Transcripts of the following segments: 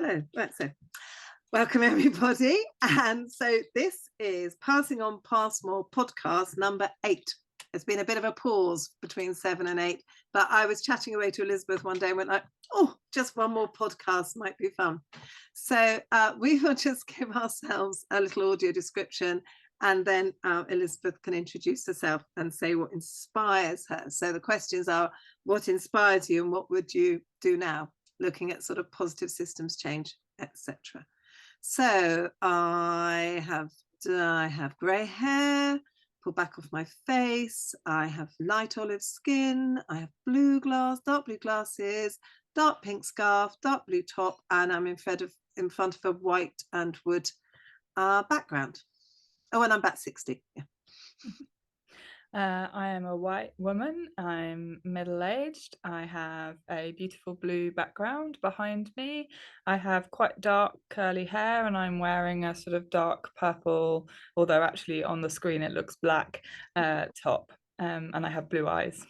hello. Right, so welcome everybody. And so this is Passing on Passmore podcast number 8. It's been a bit of a pause between 7 and 8, but I was chatting away to Elizabeth one day and went like, oh, just one more podcast might be fun. So we will just give ourselves a little audio description, and then Elizabeth can introduce herself and say what inspires her. So the questions are, what inspires you and what would you do now? Looking at sort of positive systems change, etc. So I have grey hair, pull back off my face. I have light olive skin. I have dark blue glasses, dark pink scarf, dark blue top, and I'm in front of a white and wood background. Oh, and I'm about 60. Yeah. I am a white woman. I'm middle-aged. I have a beautiful blue background behind me. I have quite dark curly hair, and I'm wearing a sort of dark purple, although actually on the screen it looks black, top. And I have blue eyes.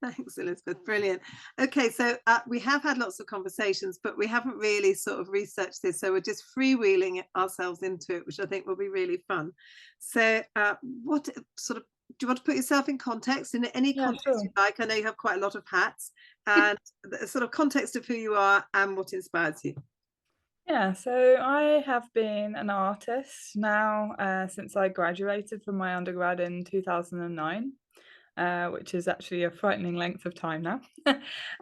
Thanks, Elizabeth. Brilliant. Okay, so we have had lots of conversations, but we haven't really sort of researched this. So we're just freewheeling ourselves into it, which I think will be really fun. So what sort of, do you want to put yourself in context, in any context Sure. you like? I know you have quite a lot of hats, and the sort of context of who you are and what inspires you. Yeah, so I have been an artist now since I graduated from my undergrad in 2009. Which is actually a frightening length of time now.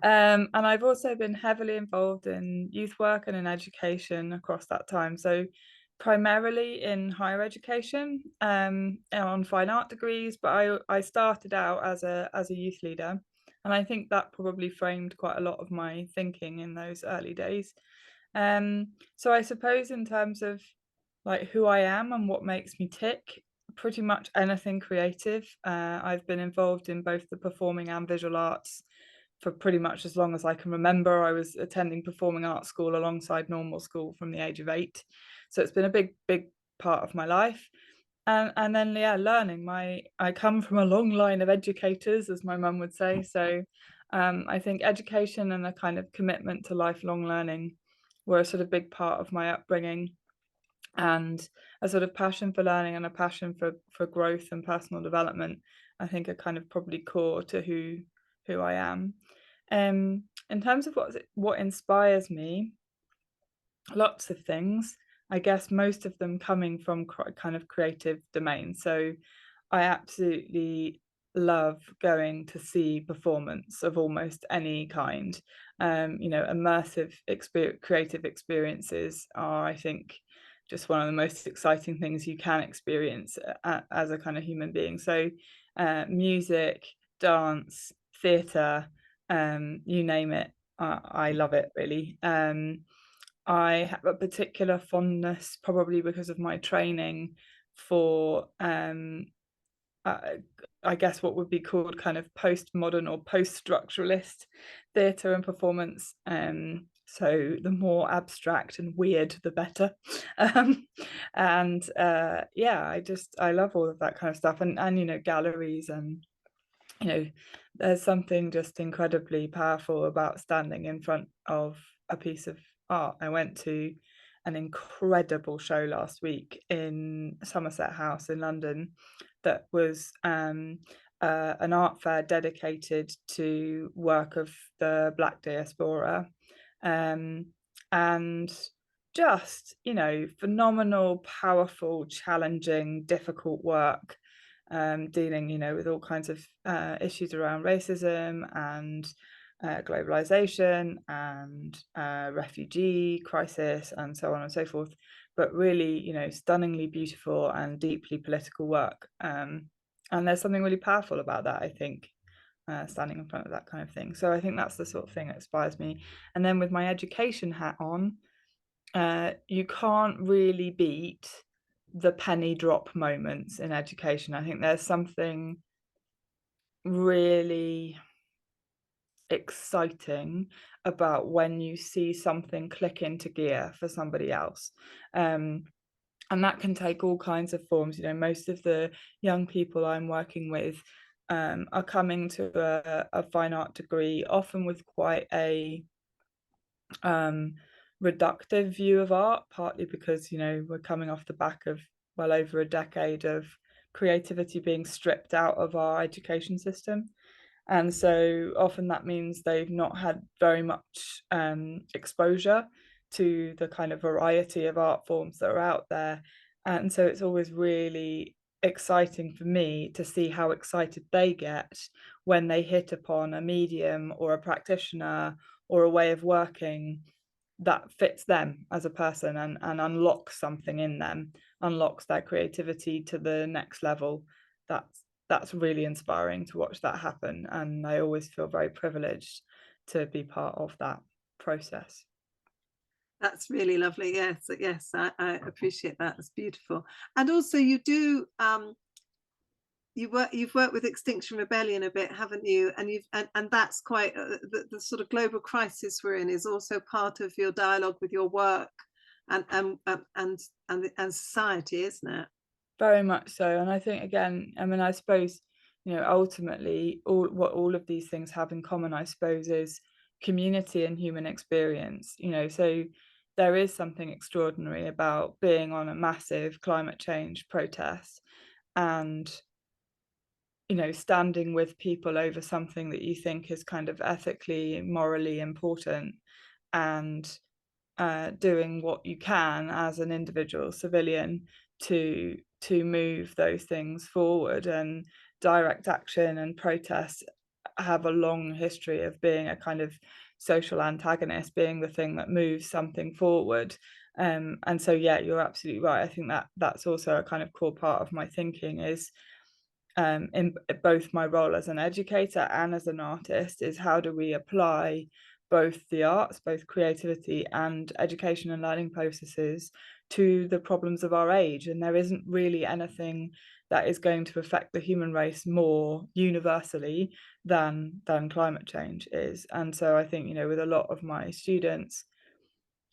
And I've also been heavily involved in youth work and in education across that time. So primarily in higher education, on fine art degrees, but I started out as a youth leader. And I think that probably framed quite a lot of my thinking in those early days. So I suppose in terms of like who I am and what makes me tick, pretty much anything creative. I've been involved in both the performing and visual arts for pretty much as long as I can remember. I was attending performing arts school alongside normal school from the age of 8. So it's been a big part of my life. And then, yeah, learning. I come from a long line of educators, as my mum would say. So I think education and a kind of commitment to lifelong learning were a sort of big part of my upbringing, and a sort of passion for learning and a passion for growth and personal development, I think, are kind of probably core to who I am. In terms of what inspires me, lots of things. I guess most of them coming from kind of creative domain. So I absolutely love going to see performance of almost any kind. Immersive creative experiences are, I think, just one of the most exciting things you can experience as a kind of human being. So music, dance, theatre, you name it, I love it, really. I have a particular fondness, probably because of my training, for I guess what would be called kind of postmodern or post-structuralist theatre and performance. So the more abstract and weird, the better. Yeah, I love all of that kind of stuff, and galleries, and there's something just incredibly powerful about standing in front of a piece of art. I went to an incredible show last week in Somerset House in London that was an art fair dedicated to work of the Black diaspora, and just phenomenal, powerful, challenging, difficult work, dealing with all kinds of issues around racism and globalization and refugee crisis and so on and so forth, but really stunningly beautiful and deeply political work, and there's something really powerful about that, I think, standing in front of that kind of thing. So I think that's the sort of thing that inspires me. And then with my education hat on, you can't really beat the penny drop moments in education. I think there's something really exciting about when you see something click into gear for somebody else. And that can take all kinds of forms. Most of the young people I'm working with are coming to a fine art degree, often with quite a reductive view of art, partly because, we're coming off the back of well over a decade of creativity being stripped out of our education system. And so often that means they've not had very much exposure to the kind of variety of art forms that are out there. And so it's always really exciting for me to see how excited they get when they hit upon a medium or a practitioner or a way of working that fits them as a person, and unlocks something in them, unlocks their creativity to the next level. That's really inspiring to watch that happen, and I always feel very privileged to be part of that process. That's really lovely. Yes, yes, I appreciate that. It's beautiful. And also, you do you've worked with Extinction Rebellion a bit, haven't you? And and that's quite the sort of global crisis we're in is also part of your dialogue with your work and society, isn't it? Very much so. And I think, again, I mean, I suppose, ultimately all of these things have in common, I suppose, is community and human experience. So there is something extraordinary about being on a massive climate change protest and, standing with people over something that you think is kind of ethically, morally important, and doing what you can as an individual civilian to move those things forward. And direct action and protests have a long history of being a kind of social antagonist, being the thing that moves something forward. And so, yeah, you're absolutely right. I think that that's also a kind of core part of my thinking is, in both my role as an educator and as an artist, is how do we apply both the arts, both creativity and education and learning processes to the problems of our age. And there isn't really anything that is going to affect the human race more universally than climate change is. And so I think, with a lot of my students,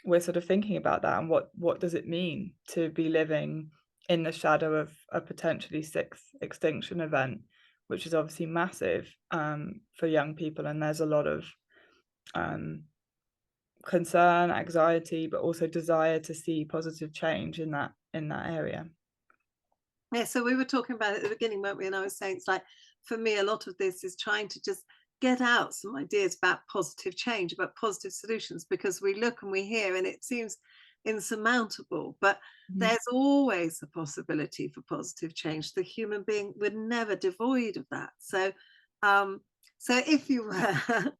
we're sort of thinking about that, and what does it mean to be living in the shadow of a potentially sixth extinction event, which is obviously massive for young people. And there's a lot of concern, anxiety, but also desire to see positive change in that area. Yeah, so we were talking about it at the beginning, weren't we? And I was saying it's like, for me, a lot of this is trying to just get out some ideas about positive change, about positive solutions, because we look and we hear and it seems insurmountable, but Mhm. there's always a possibility for positive change. The human being, we're never devoid of that. So if you were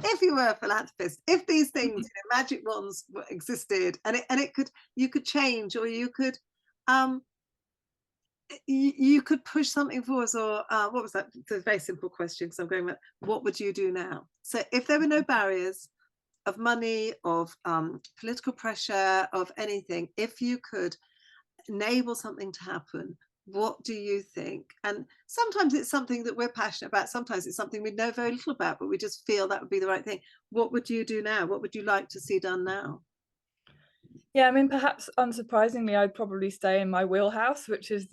if you were a philanthropist, if these things, magic wands existed, and it could, you could change, or you could um you could push something forward, or what was that? It's a very simple question, because I'm going with, what would you do now? So if there were no barriers of money, of political pressure, of anything, if you could enable something to happen, what do you think? And sometimes it's something that we're passionate about, sometimes it's something we know very little about, but we just feel that would be the right thing. What would you do now? What would you like to see done now? Yeah, I mean, perhaps unsurprisingly, I'd probably stay in my wheelhouse, which is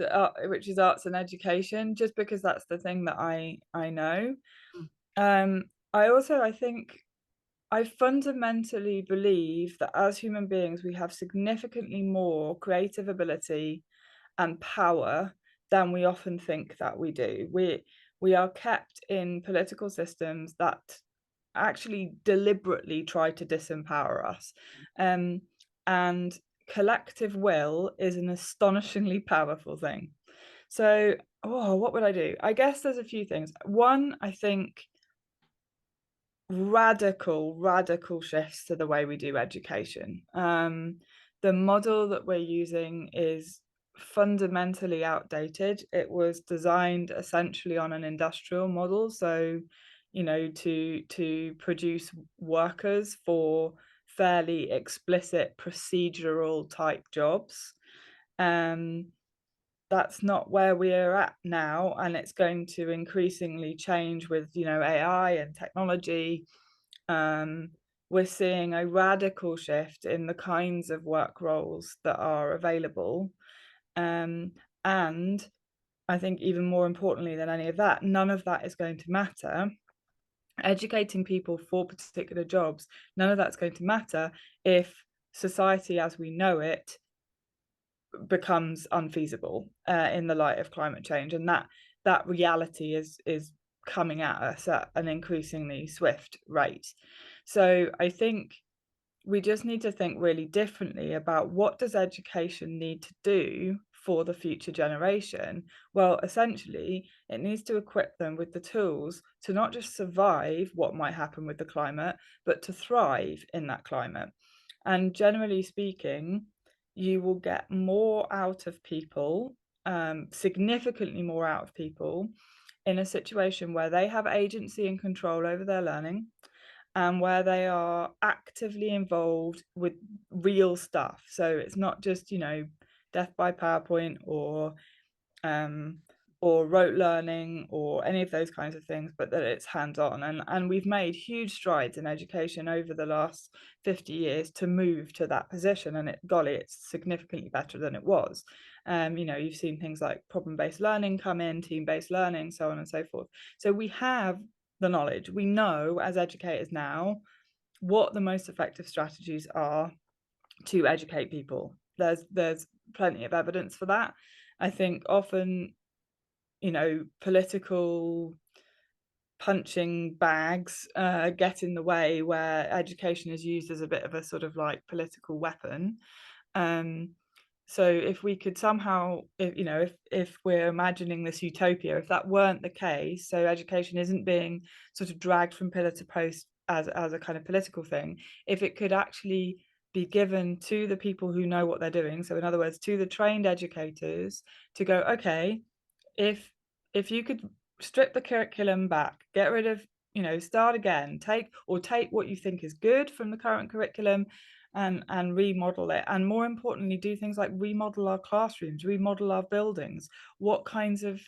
which is arts and education, just because that's the thing that I know. Mm. I think I fundamentally believe that as human beings, we have significantly more creative ability and power than we often think that we do. We are kept in political systems that actually deliberately try to disempower us. Um, and collective will is an astonishingly powerful thing. So, what would I do? I guess there's a few things. One, I think radical shifts to the way we do education. The model that we're using is fundamentally outdated. It was designed essentially on an industrial model, so to produce workers for fairly explicit procedural type jobs. That's not where we are at now, and it's going to increasingly change with AI and technology. We're seeing a radical shift in the kinds of work roles that are available, and I think even more importantly than any of that, none of that is going to matter educating people for particular jobs, none of that's going to matter if society as we know it becomes unfeasible in the light of climate change, and that reality is coming at us at an increasingly swift rate. So I think we just need to think really differently about what does education need to do for the future generation. Well, essentially, it needs to equip them with the tools to not just survive what might happen with the climate, but to thrive in that climate. And generally speaking, you will get more out of people, significantly more out of people, in a situation where they have agency and control over their learning, and where they are actively involved with real stuff. So it's not just, death by PowerPoint um, or rote learning or any of those kinds of things, but that it's hands-on. And we've made huge strides in education over the last 50 years to move to that position. And it's significantly better than it was. You've seen things like problem-based learning come in, team-based learning, so on and so forth. So we have the knowledge. We know as educators now what the most effective strategies are to educate people. There's plenty of evidence for that. I think often, political punching bags get in the way, where education is used as a bit of a sort of like political weapon. So if we could somehow, if we're imagining this utopia, if that weren't the case, so education isn't being sort of dragged from pillar to post as a kind of political thing, if it could actually be given to the people who know what they're doing, so in other words, to the trained educators, to go, okay, if you could strip the curriculum back, get rid of, start again, take what you think is good from the current curriculum and remodel it, and more importantly, do things like remodel our classrooms, remodel our buildings. What kinds of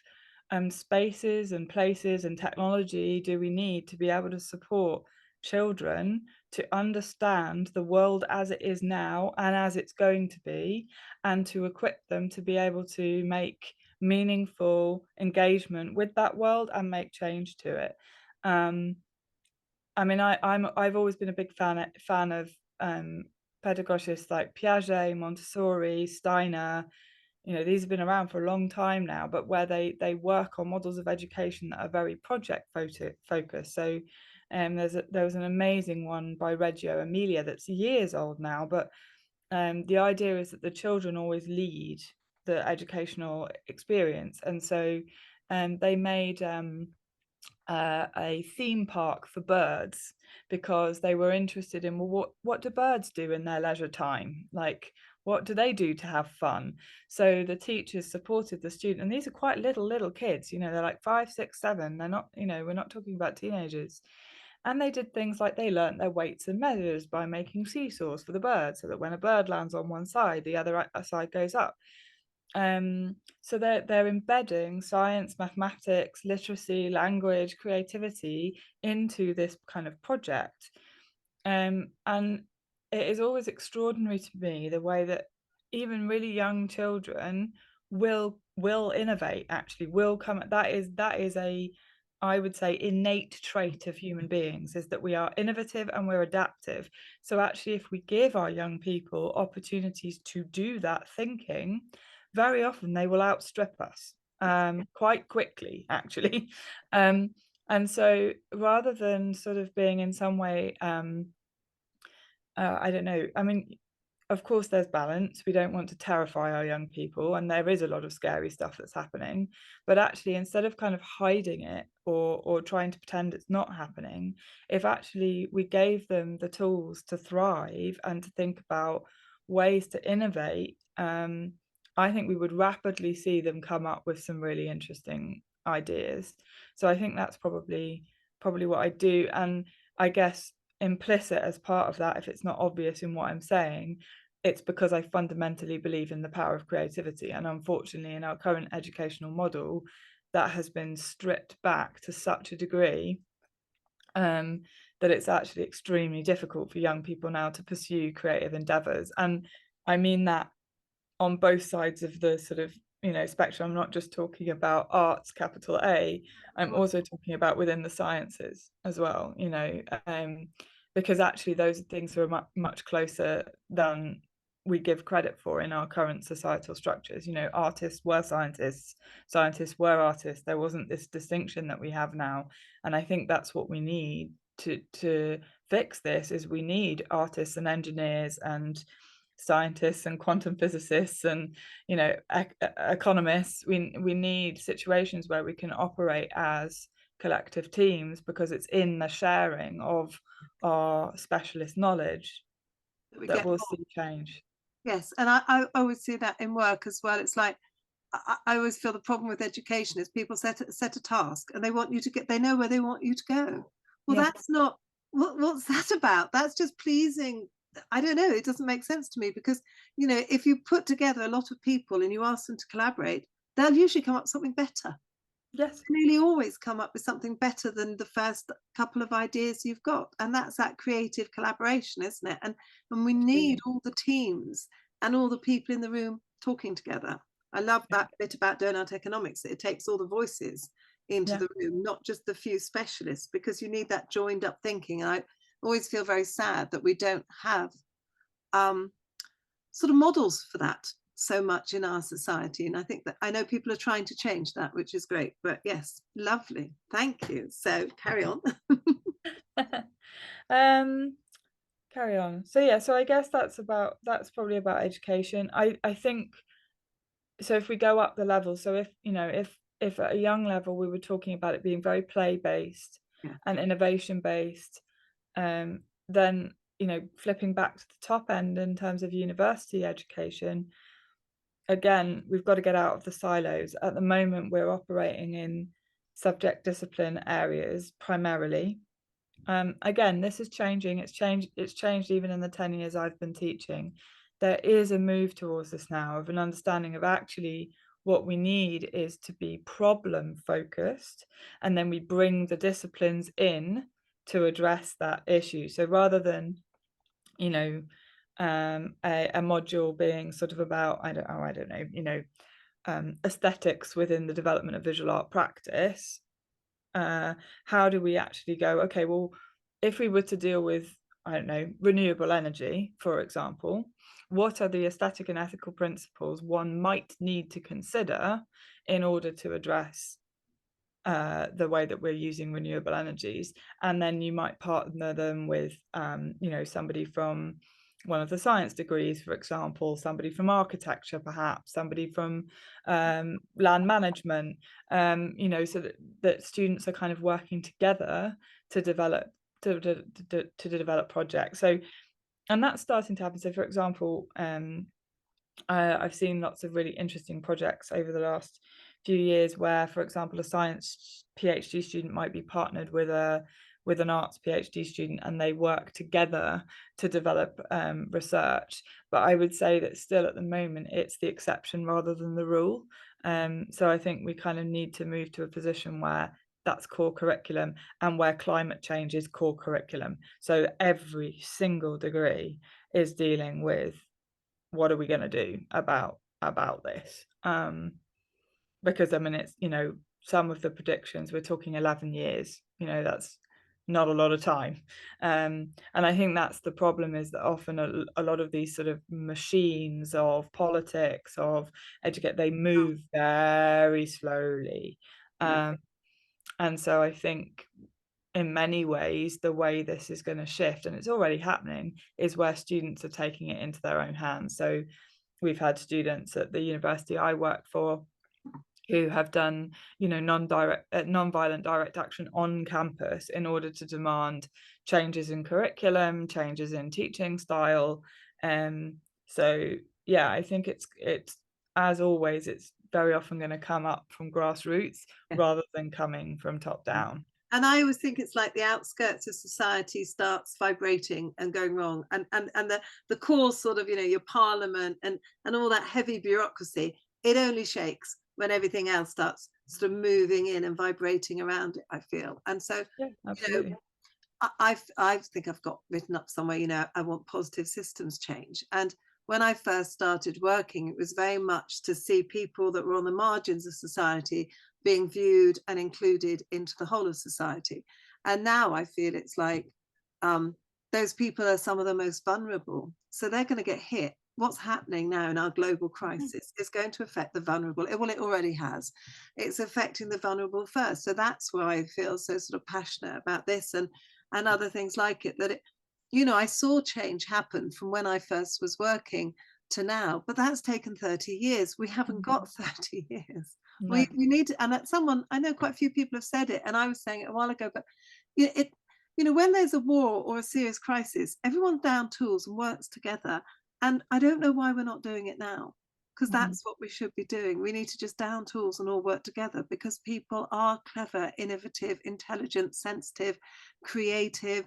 spaces and places and technology do we need to be able to support children to understand the world as it is now and as it's going to be, and to equip them to be able to make meaningful engagement with that world and make change to it. I've always been a big fan of pedagogists like Piaget, Montessori, Steiner. These have been around for a long time now, but where they work on models of education that are very project focused. So there was an amazing one by Reggio Emilia that's years old now, but the idea is that the children always lead the educational experience. And so they made a theme park for birds, because they were interested in, well, what do birds do in their leisure time? Like, what do they do to have fun? So the teachers supported the student, and these are quite little kids, they're like 5, 6, 7. They're not, we're not talking about teenagers. And they did things like they learnt their weights and measures by making seesaws for the bird, so that when a bird lands on one side, the other side goes up. So they're embedding science, mathematics, literacy, language, creativity into this kind of project. And it is always extraordinary to me the way that even really young children will innovate, actually will come. That is a, I would say, innate trait of human beings, is that we are innovative and we're adaptive. So actually, if we give our young people opportunities to do that thinking, very often they will outstrip us quite quickly, actually. And so rather than sort of being in some way, I don't know, of course there's balance. We don't want to terrify our young people, and there is a lot of scary stuff that's happening, but actually, instead of kind of hiding it or trying to pretend it's not happening, if actually we gave them the tools to thrive and to think about ways to innovate, I think we would rapidly see them come up with some really interesting ideas. So I think that's probably what I do. And I guess implicit as part of that, if it's not obvious in what I'm saying, it's because I fundamentally believe in the power of creativity. And unfortunately, in our current educational model, that has been stripped back to such a degree that it's actually extremely difficult for young people now to pursue creative endeavors. And I mean that on both sides of the sort of, spectrum. I'm not just talking about arts, capital A. I'm also talking about within the sciences as well, because actually those things are much closer than we give credit for in our current societal structures. Artists were scientists, scientists were artists. There wasn't this distinction that we have now. And I think that's what we need to fix this, is we need artists and engineers and scientists and quantum physicists and economists. We need situations where we can operate as collective teams, because it's in the sharing of our specialist knowledge that we'll see change. Yes, and I always see that in work as well. It's like I always feel the problem with education is people set a task and they want you to they know where they want you to go. Well, that's not what's that about? That's just pleasing. I don't know. It doesn't make sense to me, because if you put together a lot of people and you ask them to collaborate, they'll usually come up with something better. Yes, they nearly always come up with something better than the first couple of ideas you've got, and that's that creative collaboration, isn't it? And we need all the teams and all the people in the room talking together. I love that bit about donut economics, that it takes all the voices into the room, not just the few specialists, because you need that joined up thinking. And I always feel very sad that we don't have sort of models for that so much in our society. And I know people are trying to change that, which is great. But yes, lovely, thank you. So carry on. Carry on. So I guess that's probably about education. I think so. If we go up the level, so if at a young level we were talking about it being very play based and innovation based, then flipping back to the top end in terms of university education, again, we've got to get out of the silos. At the moment, we're operating in subject discipline areas primarily. Again, this is changing. It's changed even in the 10 years I've been teaching. There is a move towards this now, of an understanding of actually what we need is to be problem focused, and then we bring the disciplines in to address that issue. So rather than a module being sort of about I don't know aesthetics within the development of visual art practice, how do we actually go, okay, well, if we were to deal with, I don't know, renewable energy, for example, what are the aesthetic and ethical principles one might need to consider in order to address the way that we're using renewable energies? And then you might partner them with somebody from one of the science degrees, for example, somebody from architecture, perhaps somebody from land management, so that students are kind of working together to develop develop projects. So, and that's starting to happen. So for example, I've seen lots of really interesting projects over the last few years where, for example, a science PhD student might be partnered with an arts PhD student, and they work together to develop research. But I would say that still at the moment it's the exception rather than the rule. So I think we kind of need to move to a position where that's core curriculum, and where climate change is core curriculum. So every single degree is dealing with, what are we going to do about this? Because I mean, it's some of the predictions, we're talking 11 years, that's not a lot of time. And I think that's the problem, is that often a lot of these sort of machines of politics, of educate, they move very slowly. And so I think in many ways, the way this is going to shift, and it's already happening, is where students are taking it into their own hands. So we've had students at the university I work for who have done, non-violent direct action on campus in order to demand changes in curriculum, changes in teaching style. So yeah, I think it's as always, it's very often going to come up from grassroots rather than coming from top down. And I always think it's like the outskirts of society starts vibrating and going wrong, and the core sort of, your parliament and all that heavy bureaucracy, it only shakes when everything else starts sort of moving in and vibrating around it, I feel. And so absolutely. I think I've got written up somewhere, I want positive systems change. And when I first started working, it was very much to see people that were on the margins of society being viewed and included into the whole of society. And now I feel it's like those people are some of the most vulnerable. So they're going to get hit. What's happening now in our global crisis is going to affect the vulnerable. Well, it already has. It's affecting the vulnerable first. So that's why I feel so sort of passionate about this and other things like it. That it, I saw change happen from when I first was working to now, but that's taken 30 years. We haven't got 30 years. No. We need to, and that someone, I know quite a few people have said it, and I was saying it a while ago, but it, when there's a war or a serious crisis, everyone's down tools and works together. And I don't know why we're not doing it now, because that's what we should be doing. We need to just down tools and all work together, because people are clever, innovative, intelligent, sensitive, creative,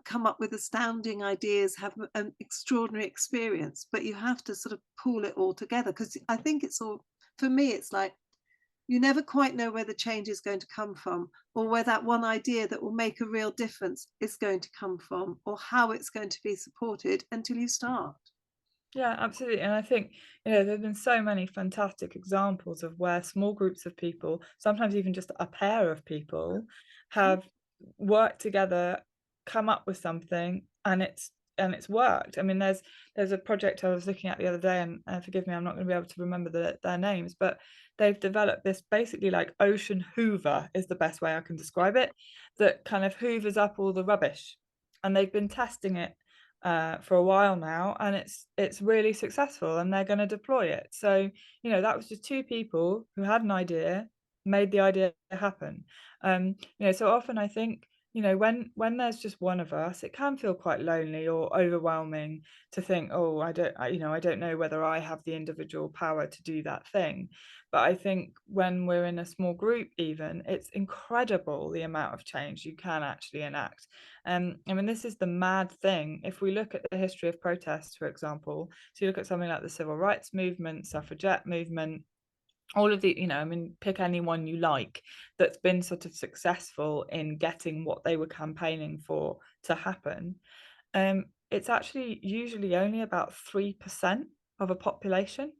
come up with astounding ideas, have an extraordinary experience. But you have to sort of pull it all together, because I think it's all, for me, it's like, you never quite know where the change is going to come from, or where that one idea that will make a real difference is going to come from, or how it's going to be supported until you start. Yeah, absolutely. And I think, there have been so many fantastic examples of where small groups of people, sometimes even just a pair of people, have worked together, come up with something, and it's worked. I mean, there's a project I was looking at the other day, and forgive me, I'm not going to be able to remember their names, but they've developed this basically like ocean hoover is the best way I can describe it, that kind of hoovers up all the rubbish. And they've been testing it for a while now, and it's really successful, and they're going to deploy it. So that was just two people who had an idea, made the idea happen. So often I think when there's just one of us, it can feel quite lonely or overwhelming to think, oh, I don't know whether I have the individual power to do that thing. But I think when we're in a small group, even, it's incredible the amount of change you can actually enact. I mean, this is the mad thing. If we look at the history of protests, for example, so you look at something like the civil rights movement, suffragette movement, all of the, I mean, pick anyone you like that's been sort of successful in getting what they were campaigning for to happen. It's actually usually only about 3% of a population.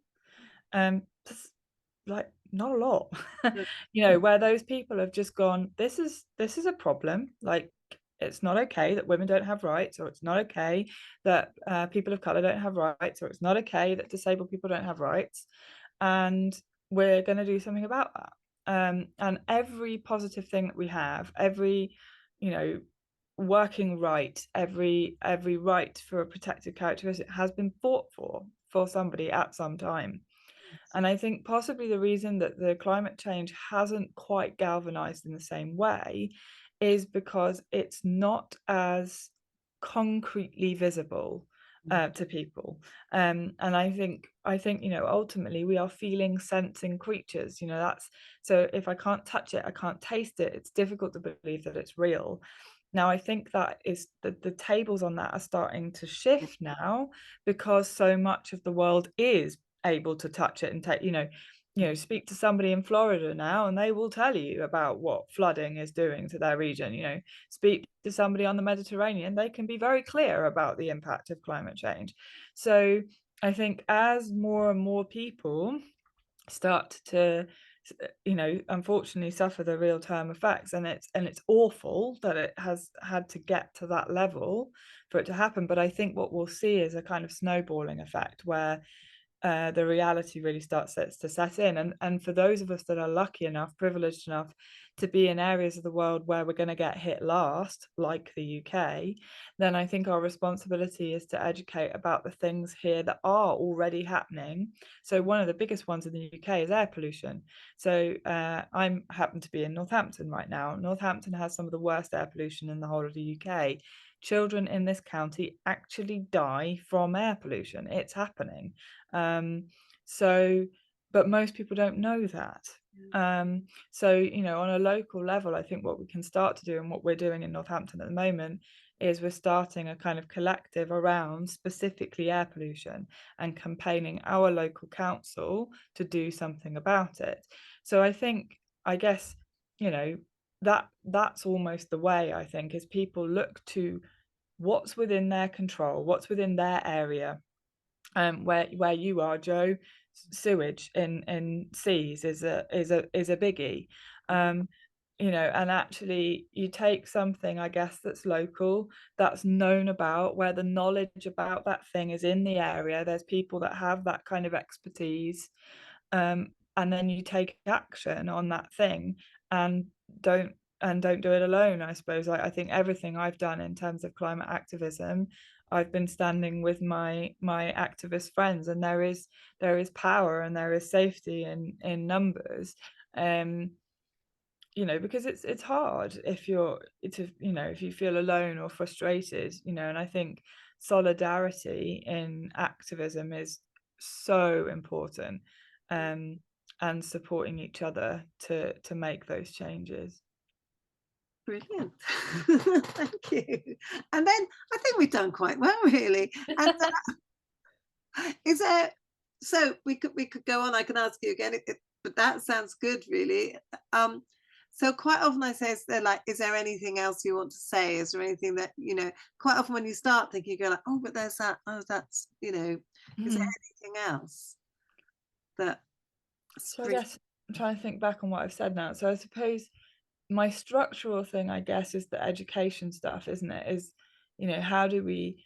That's like not a lot. Where those people have just gone, this is a problem. Like, it's not okay that women don't have rights, or it's not okay that people of color don't have rights, or it's not okay that disabled people don't have rights, and we're going to do something about that. And every positive thing that we have, every working right, every right for a protected characteristic has been fought for somebody at some time. And I think possibly the reason that the climate change hasn't quite galvanized in the same way is because it's not as concretely visible to people. And I think ultimately we are feeling, sensing creatures. That's, so if I can't touch it, I can't taste it, it's difficult to believe that it's real. Now, I think that is the tables on that are starting to shift now, because so much of the world is able to touch it and take, speak to somebody in Florida now and they will tell you about what flooding is doing to their region. Speak to somebody on the Mediterranean, they can be very clear about the impact of climate change. So I think as more and more people start to unfortunately suffer the real term effects, and it's awful that it has had to get to that level for it to happen, but I think what we'll see is a kind of snowballing effect where the reality really starts to set in. And for those of us that are lucky enough, privileged enough to be in areas of the world where we're going to get hit last, like the UK, then I think our responsibility is to educate about the things here that are already happening. So one of the biggest ones in the UK is air pollution. So I happen to be in Northampton right now. Northampton has some of the worst air pollution in the whole of the UK. Children in this county actually die from air pollution. It's happening. But most people don't know that. So on a local level, I think what we can start to do, and what we're doing in Northampton at the moment, is we're starting a kind of collective around specifically air pollution and campaigning our local council to do something about it. So I guess that's almost the way, I think, is people look to what's within their control, what's within their area, where you are, Jo, sewage in seas is a biggie. You know, and actually you take something, I guess, that's local, that's known about, where the knowledge about that thing is in the area, there's people that have that kind of expertise, and then you take action on that thing, and don't don't do it alone, I suppose. I think everything I've done in terms of climate activism, I've been standing with my activist friends, and there is power and there is safety in numbers. You know, because it's hard if you know, if you feel alone or frustrated, you know, and I think solidarity in activism is so important, and supporting each other to make those changes. Brilliant. Thank you. And then I think we've done quite well, really. And is there, so we could go on, I can ask you again, but that sounds good, really. So quite often I say, is there anything else you want to say? Is there anything that, you know, quite often when you start thinking, you go like, oh, but there's that, oh, that's, you know, is there anything else that So I guess I'm trying to think back on what I've said now. So I suppose my structural thing, I guess, is the education stuff, isn't it? Is, you know, how do we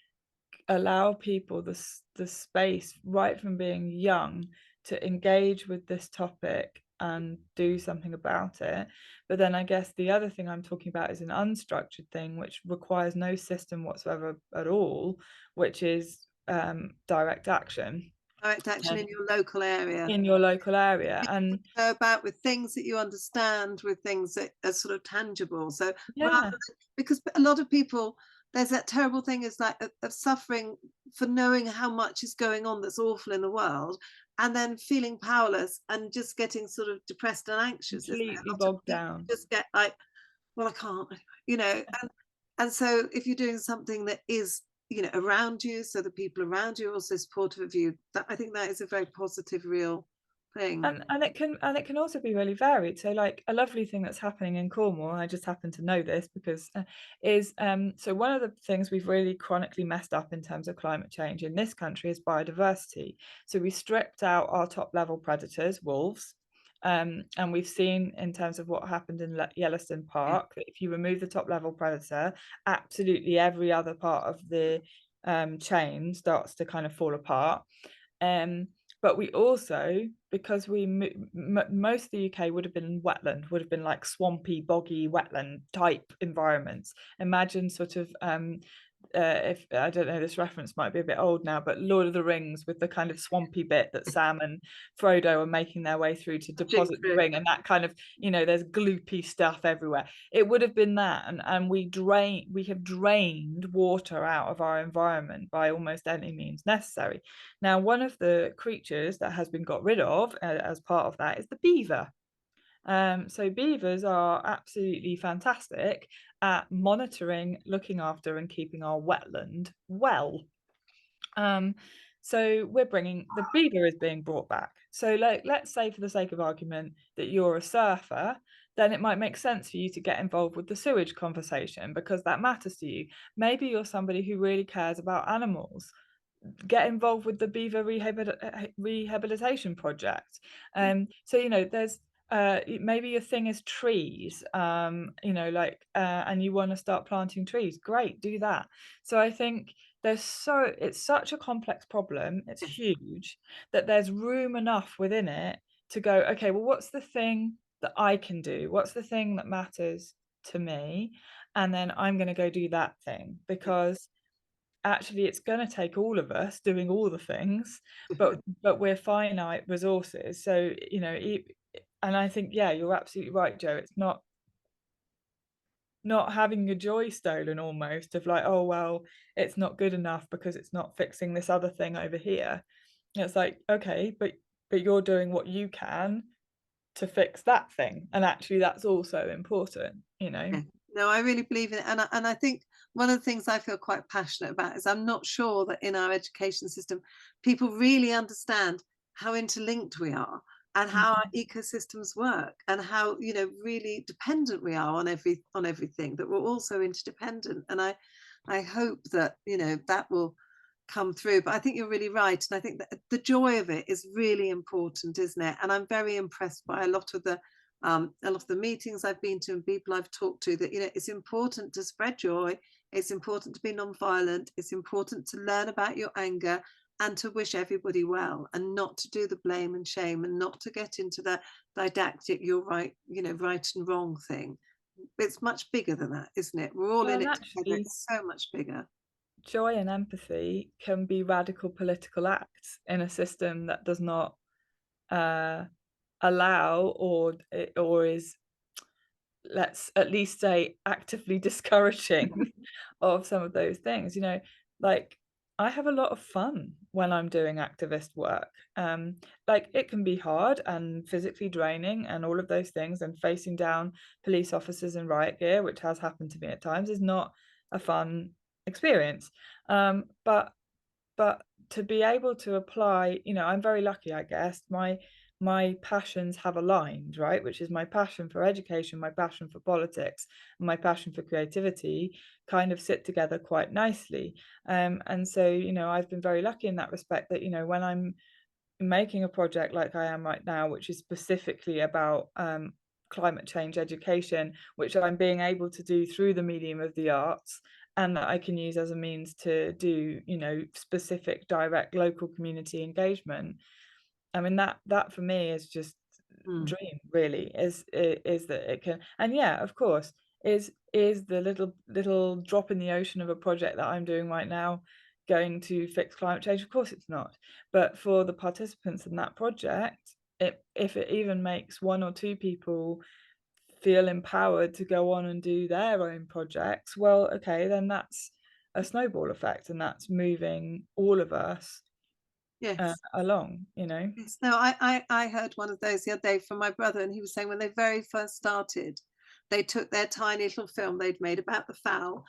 allow people the space right from being young to engage with this topic and do something about it? But then I guess the other thing I'm talking about is an unstructured thing, which requires no system whatsoever at all, which is direct action. direct action in your local area? In your local area. And Go about with things that you understand, with things that are sort of tangible. So rather yeah, than, because a lot of people, there's that terrible thing is like of suffering for knowing how much is going on that's awful in the world, and then feeling powerless and just getting sort of depressed and anxious. Isn't it? completely A lot of bogged people down. just get like, well, I can't, you know, and so if you're doing something that is, you know, around you, so the people around you are also supportive of you, that I think that is a very positive, real thing. And it can also be really varied. So like a lovely thing that's happening in Cornwall, I just happen to know this because is so one of the things we've really chronically messed up in terms of climate change in this country is biodiversity. So we stripped out our top level predators, wolves. And we've seen in terms of what happened in Yellowstone Yeah. Park that if you remove the top level predator, absolutely every other part of the chain starts to kind of fall apart. But we also, because most of the UK would have been wetland, would have been like swampy, boggy, wetland type environments. Imagine sort of if I don't know, this reference might be a bit old now, but Lord of the Rings with the kind of swampy bit that Sam and Frodo are making their way through to deposit the ring, and that kind of, you know, there's gloopy stuff everywhere. It would have been that, and we have drained water out of our environment by almost any means necessary. Now, one of the creatures that has been got rid of as part of that is the beaver. So beavers are absolutely fantastic at monitoring, looking after and keeping our wetland well. So we're bringing, the beaver is being brought back. So let's say for the sake of argument that you're a surfer, then it might make sense for you to get involved with the sewage conversation because that matters to you. Maybe you're somebody who really cares about animals. Get involved with the beaver rehabilitation project. So, you know, there's maybe your thing is trees, you know, like and you want to start planting trees. Great, do that. So I think it's such a complex problem, it's huge, that there's room enough within it to go, okay, well, what's the thing that I can do? What's the thing that matters to me? And then I'm going to go do that thing, because actually it's going to take all of us doing all the things, but we're finite resources. So, you know, and I think, yeah, you're absolutely right, Jo. It's not having your joy stolen almost, of like, oh, well, it's not good enough because it's not fixing this other thing over here. It's like, okay, but you're doing what you can to fix that thing, and actually that's also important, you know. Yeah. No, I really believe in it, and I think one of the things I feel quite passionate about is I'm not sure that in our education system people really understand how interlinked we are and how our ecosystems work, and how, you know, really dependent we are on everything, that we're also interdependent. And I hope that, you know, that will come through. But I think you're really right, and I think that the joy of it is really important, isn't it? And I'm very impressed by a lot of the meetings I've been to and people I've talked to, that it's important to spread joy, it's important to be non-violent, it's important to learn about your anger and to wish everybody well, and not to do the blame and shame, and not to get into that didactic you're right, right and wrong thing. It's much bigger than that, isn't it? We're all Well, in and it together. actually, It's so much bigger. joy and empathy can be radical political acts in a system that does not uh, allow or is, let's at least say, actively discouraging of some of those things. Like, I have a lot of fun when I'm doing activist work. Like, it can be hard and physically draining and all of those things, and facing down police officers in riot gear, which has happened to me at times, is not a fun experience. But to be able to apply, I'm very lucky, I guess. My passions have aligned, right? Which is my passion for education, my passion for politics, and my passion for creativity kind of sit together quite nicely. And so, I've been very lucky in that respect, that, when I'm making a project like I am right now, which is specifically about climate change education, which I'm being able to do through the medium of the arts, and that I can use as a means to do, specific direct local community engagement. I mean, that for me is just Mm. dream, really, is that it can. And yeah, of course, is the little drop in the ocean of a project that I'm doing right now going to fix climate change? Of course it's not. But for the participants in that project, if it even makes one or two people feel empowered to go on and do their own projects, well, okay, then that's a snowball effect, and that's moving all of us Yes. along. Yes. No, I heard one of those the other day from my brother, and he was saying when they very first started, they took their tiny little film they'd made about the fowl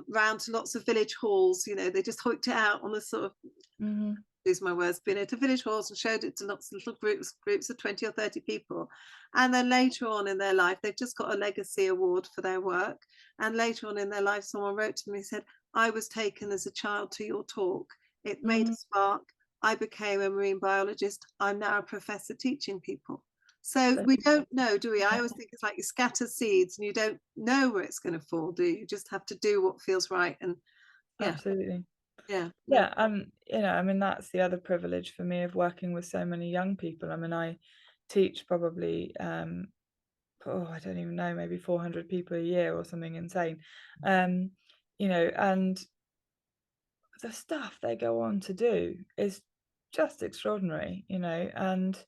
round to lots of village halls. They just hooked it out on a sort of, Hmm. lose my words, been at a village halls and showed it to lots of little groups of 20 or 30 people. And then later on in their life, they've just got a legacy award for their work. And later on in their life, someone wrote to me and said, I was taken as a child to your talk. It made a Hmm. spark. I became a marine biologist. I'm now a professor teaching people. So So, we don't know, do we? I yeah, always think it's like you scatter seeds and you don't know where it's going to fall, do you? You just have to do what feels right. And yeah, absolutely. yeah, no. Yeah, I mean, that's the other privilege for me of working with so many young people. I mean, I teach probably I don't even know, maybe 400 people a year or something insane. Um, and the stuff they go on to do is just extraordinary, and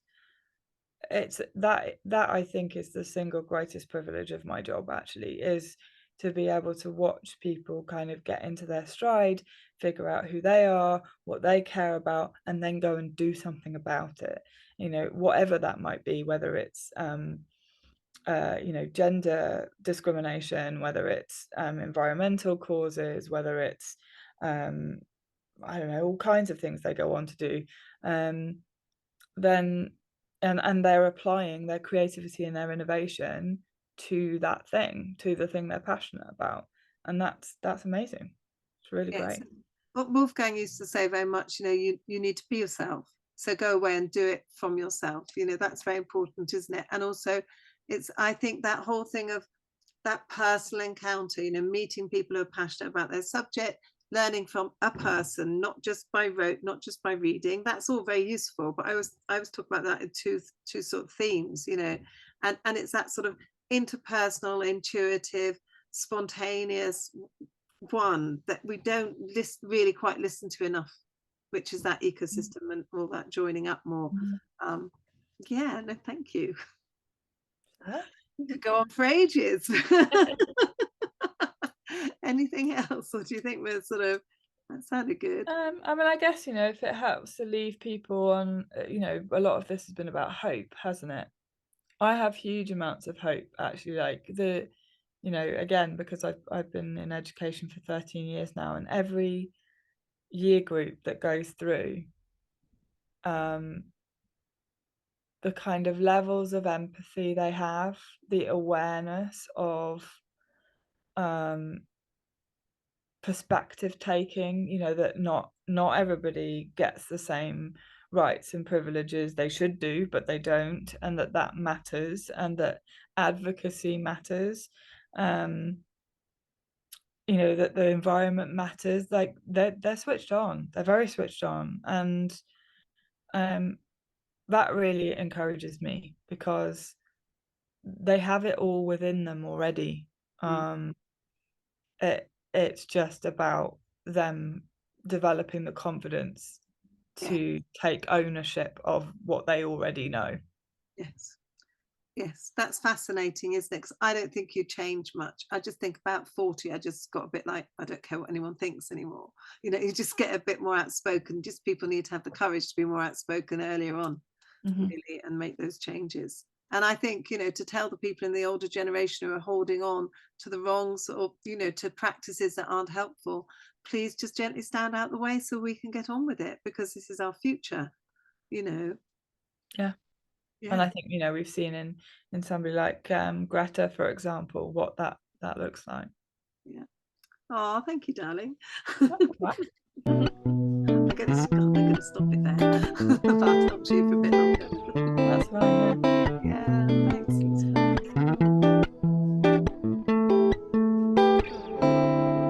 it's that I think is the single greatest privilege of my job, actually, is to be able to watch people kind of get into their stride, figure out who they are, what they care about, and then go and do something about it, whatever that might be, whether it's gender discrimination, whether it's environmental causes, whether it's um, I don't know, all kinds of things they go on to do. Then and they're applying their creativity and their innovation to that thing, to the thing they're passionate about, and that's amazing. It's really Yes. great. What Wolfgang used to say very much, you need to be yourself. So go away and do it from yourself. That's very important, isn't it? And also I think that whole thing of that personal encounter, meeting people who are passionate about their subject, learning from a person, not just by rote, not just by reading. That's all very useful. But I was talking about that in two sort of themes, and it's that sort of interpersonal, intuitive, spontaneous one that we don't really quite listen to enough, which is that ecosystem and all that joining up more. Mhm. Um, yeah, no, thank you. Yeah. We could go on for ages. Anything else, or do you think we're sort of, that sounded good? I mean, I guess, if it helps to leave people on, a lot of this has been about hope, hasn't it? I have huge amounts of hope, actually. Like, again, because I've been in education for 13 years now, and every year group that goes through, um, the kind of levels of empathy they have, the awareness of um, perspective taking, that not not everybody gets the same rights and privileges. They should do, but they don't, and that matters, and that advocacy matters. You know, that the environment matters. Like they're switched on. They're very switched on, and that really encourages me, because they have it all within them already. It's just about them developing the confidence to take ownership of what they already know. Yes, that's fascinating, isn't it? 'Cause I don't think you change much. I just think about 40, I just got a bit like, I don't care what anyone thinks anymore. You know, you just get a bit more outspoken. Just people need to have the courage to be more outspoken earlier on, really, and make those changes. And I think, you know, to tell the people in the older generation who are holding on to the wrong sort of, you know, to practices that aren't helpful, please just gently stand out the way so we can get on with it, because this is our future, you know. Yeah. And I think, you know, we've seen in somebody like Greta, for example, what that looks like. Yeah. Oh, thank you, darling. That's fine. I'm going to stop it there. I've talked to you for a bit.